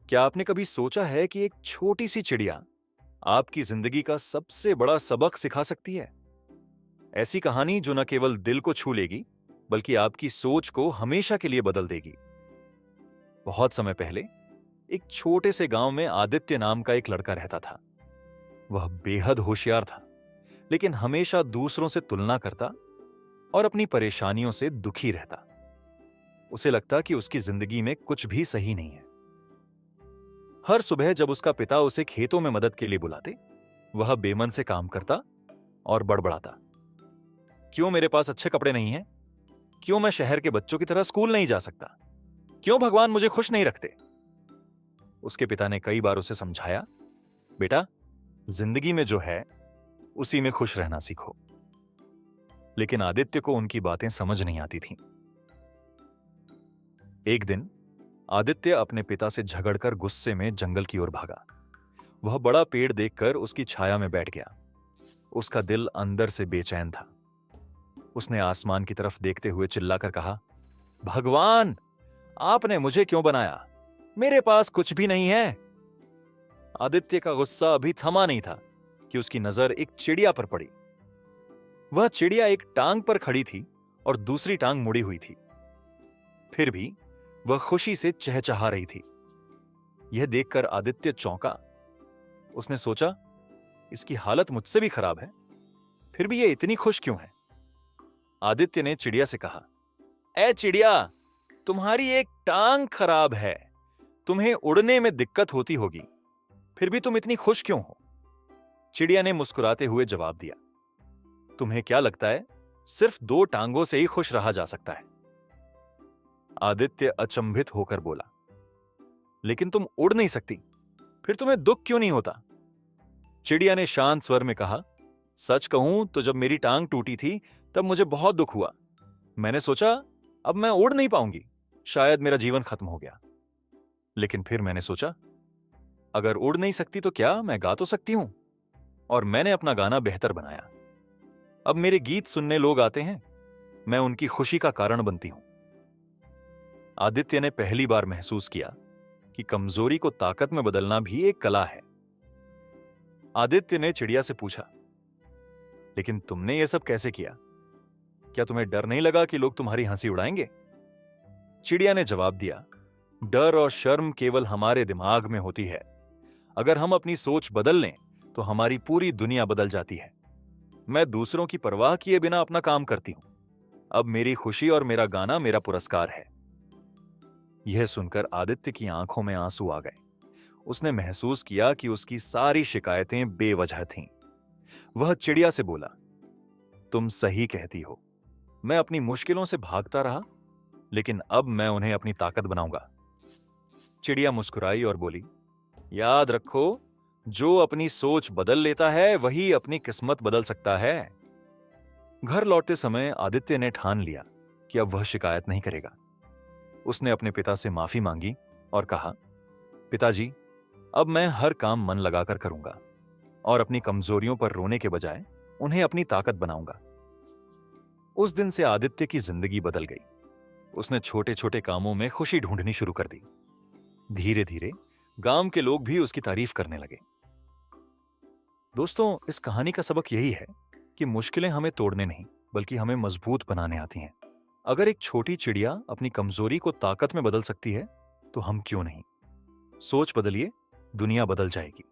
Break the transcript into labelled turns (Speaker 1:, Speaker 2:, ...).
Speaker 1: क्या आपने कभी सोचा है कि एक छोटी सी चिड़िया आपकी जिंदगी का सबसे बड़ा सबक सिखा सकती है? ऐसी कहानी जो न केवल दिल को छू लेगी, बल्कि आपकी सोच को हमेशा के लिए बदल देगी। बहुत समय पहले एक छोटे से गांव में आदित्य नाम का एक लड़का रहता था। वह बेहद होशियार था, लेकिन हमेशा दूसरों से तुलना करता और अपनी परेशानियों से दुखी रहता। उसे लगता कि उसकी जिंदगी में कुछ भी सही नहीं है। हर सुबह जब उसका पिता उसे खेतों में मदद के लिए बुलाते, वह बेमन से काम करता और बड़बड़ाता, क्यों मेरे पास अच्छे कपड़े नहीं हैं? क्यों मैं शहर के बच्चों की तरह स्कूल नहीं जा सकता? क्यों भगवान मुझे खुश नहीं रखते? उसके पिता ने कई बार उसे समझाया, बेटा, जिंदगी में जो है उसी में खुश रहना सीखो। लेकिन आदित्य को उनकी बातें समझ नहीं आती थीं। एक दिन आदित्य अपने पिता से झगड़कर गुस्से में जंगल की ओर भागा। वह बड़ा पेड़ देखकर उसकी छाया में बैठ गया। उसका दिल अंदर से बेचैन था। उसने आसमान की तरफ देखते हुए चिल्लाकर कहा, भगवान, आपने मुझे क्यों बनाया? मेरे पास कुछ भी नहीं है। आदित्य का गुस्सा अभी थमा नहीं था कि उसकी नजर एक चिड़िया पर पड़ी। वह चिड़िया एक टांग पर खड़ी थी और दूसरी टांग मुड़ी हुई थी। फिर भी वह खुशी से चहचहा रही थी। यह देखकर आदित्य चौंका। उसने सोचा, इसकी हालत मुझसे भी खराब है, फिर भी यह इतनी खुश क्यों है? आदित्य ने चिड़िया से कहा, ए चिड़िया, तुम्हारी एक टांग खराब है, तुम्हें उड़ने में दिक्कत होती होगी, फिर भी तुम इतनी खुश क्यों हो? चिड़िया ने मुस्कुराते हुए जवाब दिया, तुम्हें क्या लगता है सिर्फ दो टांगों से ही खुश रहा जा सकता है? आदित्य अचंभित होकर बोला, लेकिन तुम उड़ नहीं सकती, फिर तुम्हें दुख क्यों नहीं होता? चिड़िया ने शांत स्वर में कहा, सच कहूं तो जब मेरी टांग टूटी थी तब मुझे बहुत दुख हुआ। मैंने सोचा अब मैं उड़ नहीं पाऊंगी, शायद मेरा जीवन खत्म हो गया। लेकिन फिर मैंने सोचा, अगर उड़ नहीं सकती तो क्या मैं गा तो सकती हूं? और मैंने अपना गाना बेहतर बनाया। अब मेरे गीत सुनने लोग आते हैं, मैं उनकी खुशी का कारण बनती हूं। आदित्य ने पहली बार महसूस किया कि कमजोरी को ताकत में बदलना भी एक कला है। आदित्य ने चिड़िया से पूछा, लेकिन तुमने यह सब कैसे किया? क्या तुम्हें डर नहीं लगा कि लोग तुम्हारी हंसी उड़ाएंगे? चिड़िया ने जवाब दिया, डर और शर्म केवल हमारे दिमाग में होती है। अगर हम अपनी सोच बदल लें तो हमारी पूरी दुनिया बदल जाती है। मैं दूसरों की परवाह किए बिना अपना काम करती हूं। अब मेरी खुशी और मेरा गाना मेरा पुरस्कार है। यह सुनकर आदित्य की आंखों में आंसू आ गए। उसने महसूस किया कि उसकी सारी शिकायतें बेवजह थीं। वह चिड़िया से बोला, तुम सही कहती हो। मैं अपनी मुश्किलों से भागता रहा, लेकिन अब मैं उन्हें अपनी ताकत बनाऊंगा। चिड़िया मुस्कुराई और बोली, याद रखो, जो अपनी सोच बदल लेता है वही अपनी किस्मत बदल सकता है। घर लौटते समय आदित्य ने ठान लिया कि अब वह शिकायत नहीं करेगा। उसने अपने पिता से माफी मांगी और कहा, पिताजी, अब मैं हर काम मन लगाकर करूंगा और अपनी कमजोरियों पर रोने के बजाय उन्हें अपनी ताकत बनाऊंगा। उस दिन से आदित्य की जिंदगी बदल गई। उसने छोटे छोटे कामों में खुशी ढूंढनी शुरू कर दी। धीरे धीरे गांव के लोग भी उसकी तारीफ करने लगे। दोस्तों, इस कहानी का सबक यही है कि मुश्किलें हमें तोड़ने नहीं, बल्कि हमें मजबूत बनाने आती हैं। अगर एक छोटी चिड़िया अपनी कमजोरी को ताकत में बदल सकती है, तो हम क्यों नहीं? सोच बदलिए, दुनिया बदल जाएगी।